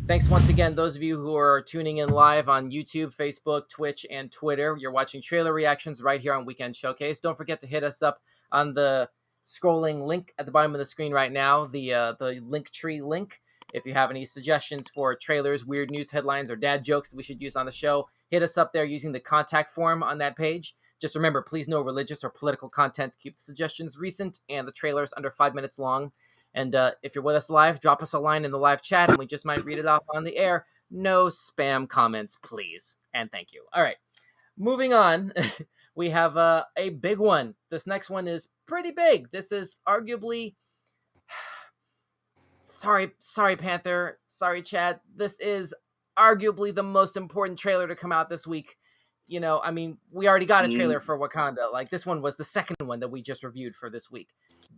Thanks once again, those of you who are tuning in live on YouTube, Facebook, Twitch, and Twitter. You're watching trailer reactions right here on Weekend Showcase. Don't forget to hit us up on the scrolling link at the bottom of the screen right now, the Linktree link. If you have any suggestions for trailers, weird news headlines, or dad jokes that we should use on the show, hit us up there using the contact form on that page. Just remember, please no religious or political content. Keep the suggestions recent and the trailers under 5 minutes long. And if you're with us live, drop us a line in the live chat and we just might read it off on the air. No spam comments, please. And thank you. All right. Moving on, we have a big one. This next one is pretty big. This is arguably... Sorry, Panther. Sorry, Chad. This is arguably the most important trailer to come out this week. You know, I mean, we already got a trailer for Wakanda. Like, this one was the second one that we just reviewed for this week.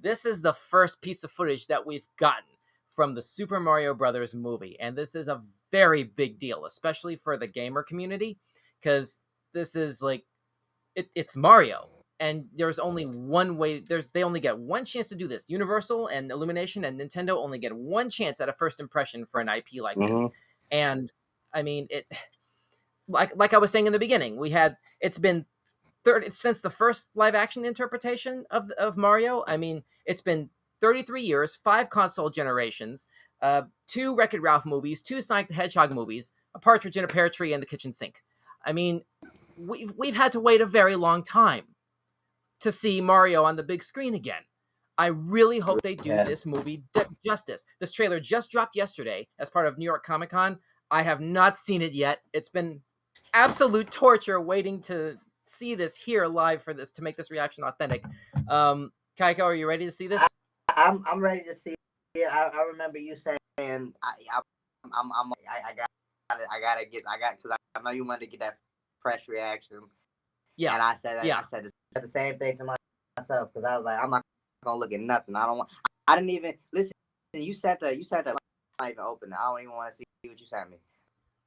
This is the first piece of footage that we've gotten from the Super Mario Brothers movie. And this is a very big deal, especially for the gamer community, because this is like, it's Mario. And there's only one way, they only get one chance to do this. Universal and Illumination and Nintendo only get one chance at a first impression for an IP like this. And, I mean, like I was saying in the beginning, it's been since the first live action interpretation of Mario. I mean, it's been 33 years, 5 console generations, 2 Wreck-It Ralph movies, 2 Sonic the Hedgehog movies, a Partridge in a Pear Tree, and the kitchen sink. I mean, we've had to wait a very long time to see Mario on the big screen again. I really hope they do this movie justice. This trailer just dropped yesterday as part of New York Comic Con. I have not seen it yet. It's been absolute torture waiting to see this here live for this, to make this reaction authentic. Kaiko, are you ready to see this? I'm ready to see it. I remember you saying I because I know you wanted to get that fresh reaction. Yeah. And I said the same thing to myself, because I was like, I'm not gonna look at nothing. I didn't even listen. You said that I'm not even open. I don't even want to see what you sent me.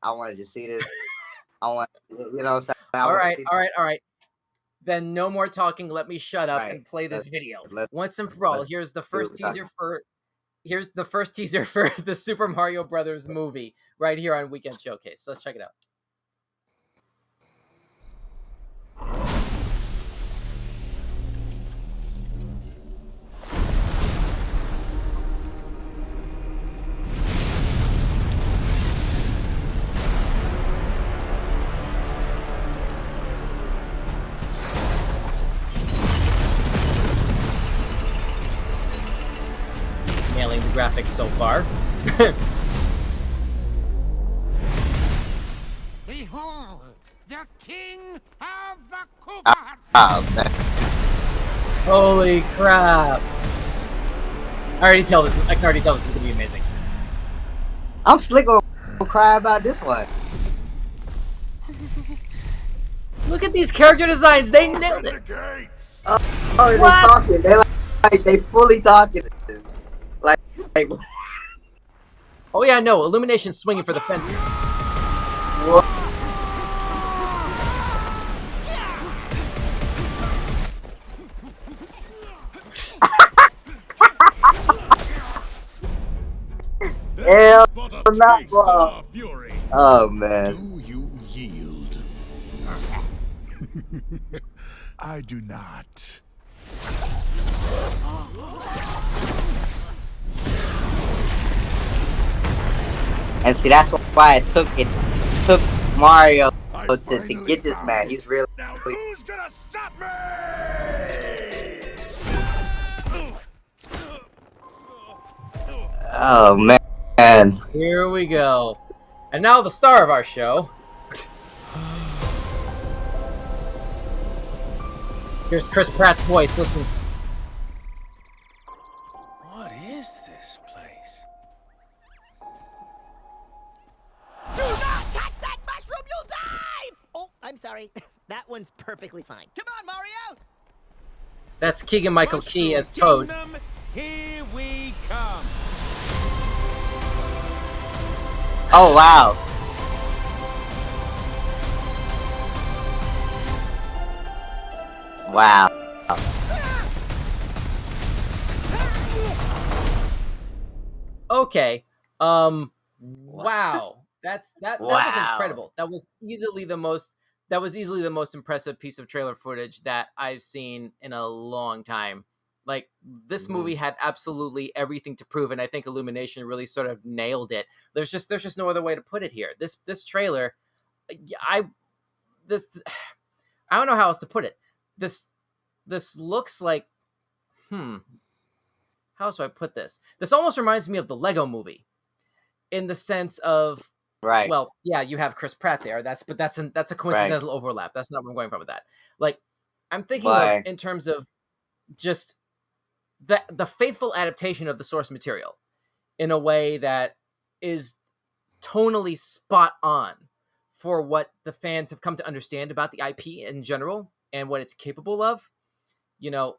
I want to just see this. I want, you know what I'm saying? All right. Then no more talking. Let me shut up and play this video. Once and for all, here's the first teaser for the Super Mario Brothers movie right here on Weekend Showcase. So let's check it out. Nailing the graphics so far. Behold, the king of the Koopas! Holy crap! I can already tell this is gonna be amazing. I'm slick gonna cry about this one. Look at these character designs. They nailed it. They're talking. They fully talking. Like, oh yeah, no, Illumination's swinging for the fence. What? Hell, not bro. Oh man. Do you yield? I do not. And see, that's why it took Mario to get this man. He's really. Now who's gonna stop me? Oh man. Here we go. And now the star of our show. Here's Chris Pratt's voice. Listen. What is this place? Do not touch that mushroom, you'll die! Oh, I'm sorry. That one's perfectly fine. Come on, Mario! That's Keegan-Michael Key as Toad. Kingdom, here we come. Oh wow. Wow. Okay. Wow, that was Wow. incredible. That was easily the most impressive piece of trailer footage that I've seen in a long time. Like this movie had absolutely everything to prove, and I think Illumination really sort of nailed it. There's just no other way to put it here. This trailer, I this I don't know how else to put it. This looks like how else do I put this? This almost reminds me of the Lego movie in the sense of, Right. well, yeah, you have Chris Pratt there. That's a Right. coincidental overlap. That's not where I'm going from with that. Like, I'm thinking of But in terms of just the faithful adaptation of the source material in a way that is tonally spot on for what the fans have come to understand about the IP in general and what it's capable of. You know,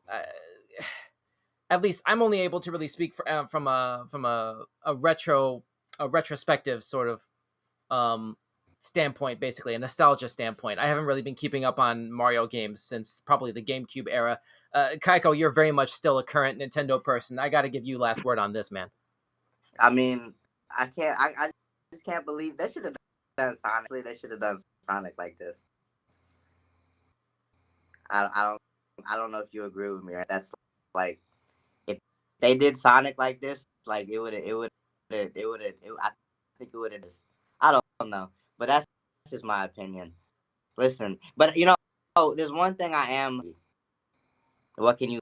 at least I'm only able to really speak from a retrospective sort of standpoint, basically a nostalgia standpoint. I haven't really been keeping up on Mario games since probably the GameCube era. Kaiko, you're very much still a current Nintendo person. I got to give you last word on this, man. I mean, I just can't believe they should have done Sonic. They should have done Sonic like this. I don't know if you agree with me. Right? That's like if they did Sonic like this, like I think it would have. I don't know, but that's just my opinion. Listen, but there's one thing I am. What can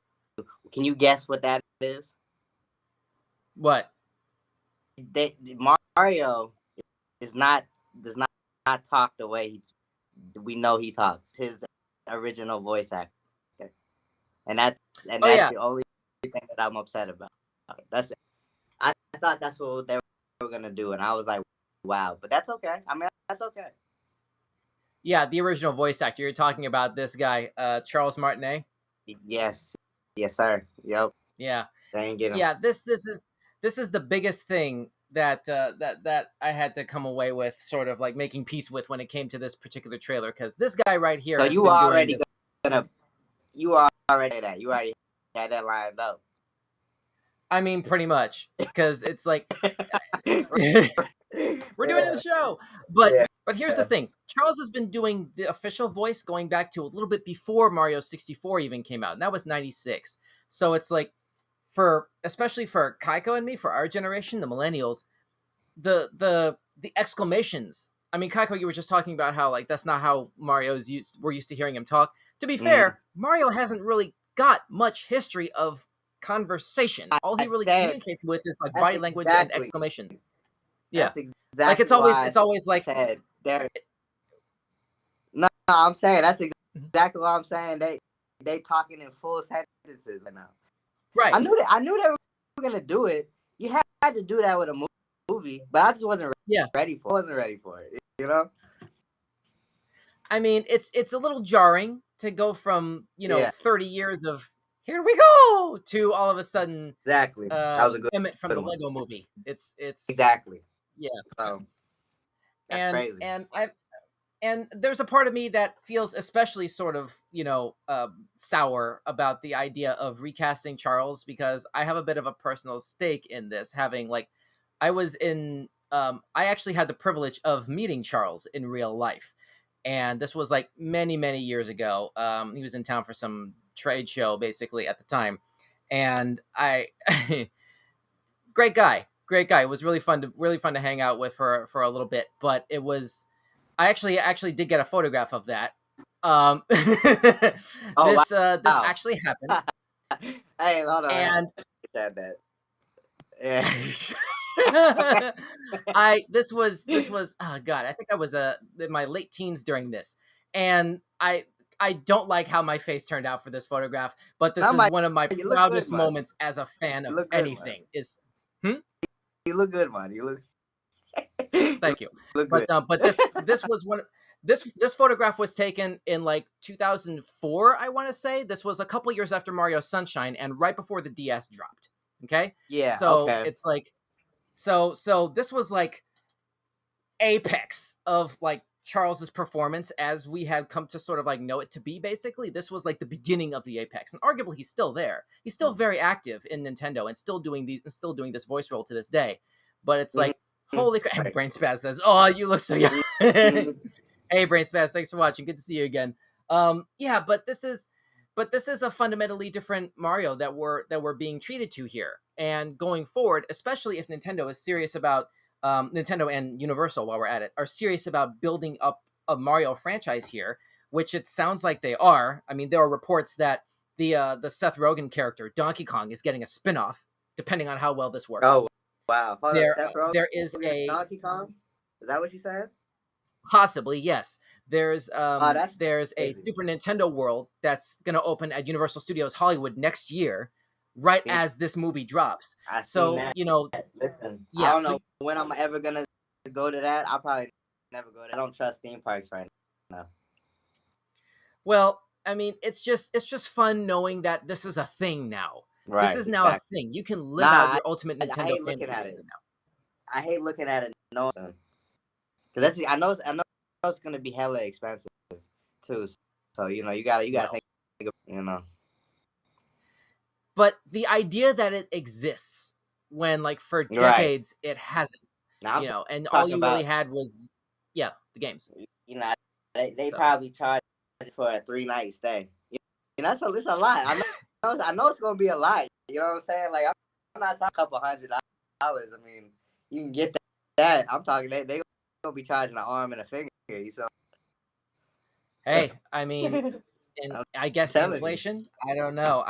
you guess what that is? What? Mario does not talk the way we know he talks. His original voice actor, and that's Yeah. the only thing that I'm upset about. That's it. I thought that's what they were gonna do, and I was like, wow. But that's okay. I mean, that's okay. Yeah, the original voice actor. You're talking about this guy, Charles Martinet. Yes, sir. Yep. Yeah. They ain't get him. Yeah, this is the biggest thing that I had to come away with, sort of like making peace with when it came to this particular trailer, because this guy right here. So has you been already doing you already that you already had that lined up. I mean, pretty much, because it's like we're doing the show, but here's the thing: Charles has been doing the official voice going back to a little bit before Mario 64 even came out, and that was '96. So it's like, especially for Kaiko and me, for our generation, the millennials, the exclamations. I mean, Kaiko, you were just talking about how like that's not how we're used to hearing him talk. To be fair, Mario hasn't really got much history of conversation. All he really communicates with is like body language and exclamations. Yeah, that's exactly like it's always like No, I'm saying that's exactly what I'm saying. They talking in full sentences right now. Right. I knew they were gonna do it. You had to do that with a movie, but I just wasn't ready for. Wasn't ready for it. You know. I mean, it's a little jarring to go from 30 years of here we go to all of a sudden that was a good Emmett from the one. Lego movie. It's exactly. Yeah. So that's crazy. And there's a part of me that feels especially sort of, sour about the idea of recasting Charles, because I have a bit of a personal stake in this, having I actually had the privilege of meeting Charles in real life. And this was like many, many years ago. He was in town for some trade show basically at the time. And great guy. It was really fun to hang out with for a little bit, but I actually did get a photograph of that. This actually happened. Hey, hold on. And that. Yeah. This was oh god, I think I was in my late teens during this, and I don't like how my face turned out for this photograph, but this is one of my proudest moments as a fan of anything. You look good, man. You look. Thank you. But this was one. This photograph was taken in 2004, I want to say. This was a couple years after Mario Sunshine and right before the DS dropped. Okay. Yeah. So okay. it's so this was apex of Charles's performance as we had come to sort of know it to be. Basically, this was the beginning of the apex, and arguably he's still there. He's still very active in Nintendo and still doing this voice role to this day. But it's Holy crap. And Brain Spaz says, "Oh, you look so young." Hey, Brain Spaz, thanks for watching. Good to see you again. Yeah, but this is a fundamentally different Mario that we're being treated to here. And going forward, especially if Nintendo is serious about Nintendo and Universal, while we're at it, are serious about building up a Mario franchise here, which it sounds like they are. I mean, there are reports that the Seth Rogen character Donkey Kong is getting a spin-off, depending on how well this works. Oh wow! Hold on, Seth Rogen There is is a Donkey Kong. Is that what you said? possibly, yes. There's that's there's a crazy. Super Nintendo World that's gonna open at Universal Studios Hollywood next year, right Yeah. as this movie drops. I So seen that. you know, Listen, yeah. I don't So know when I'm ever gonna go to that. I'll probably never go to. I don't trust theme parks right now. well, I mean, it's just fun knowing that this is a thing now. Right. This is now a thing. You can live Nah, out your ultimate I Nintendo hate looking fantasy at it. now. I hate looking at it. No, because that's I know it's gonna be hella expensive too. So you know you gotta think. You know. But the idea that it exists when, like, for Right. decades it hasn't, Now I'm you know, and all talking you really about, had was, yeah, the games. you know, they So. probably charge for a 3-night stay. You know, it's a lot. I know it's gonna be a lot. You know what I'm saying? Like I'm not talking a couple $100. I mean, you can get that. I'm talking they gonna be charging an arm and a finger. So Hey, I mean, and I guess telling you. inflation. I don't know.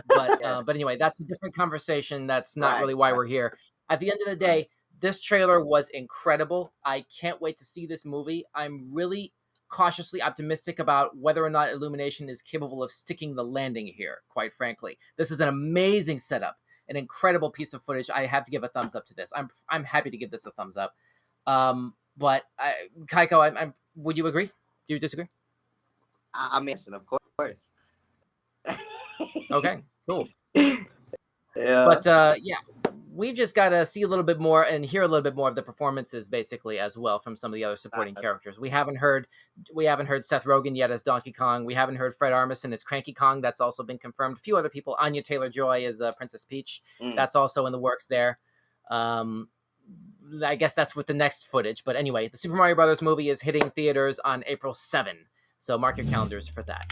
But Yeah. but anyway, that's a different conversation. That's not Right, really why right. we're here. At the end of the day, this trailer was incredible. I can't wait to see this movie. I'm really cautiously optimistic about whether or not Illumination is capable of sticking the landing here, quite frankly. This is an amazing setup, an incredible piece of footage. I have to give a thumbs up to this. I'm happy to give this a thumbs up. But Kaiko, would you agree? Do you disagree? I mean, of course. Okay, cool. Yeah. But yeah, we've just got to see a little bit more and hear a little bit more of the performances, basically, as well, from some of the other supporting characters. We haven't heard Seth Rogen yet as Donkey Kong. We haven't heard Fred Armisen as Cranky Kong. That's also been confirmed. A few other people. Anya Taylor-Joy as Princess Peach. That's also in the works there. I guess that's with the next footage. But anyway, the Super Mario Brothers movie is hitting theaters on April 7. So mark your calendars for that.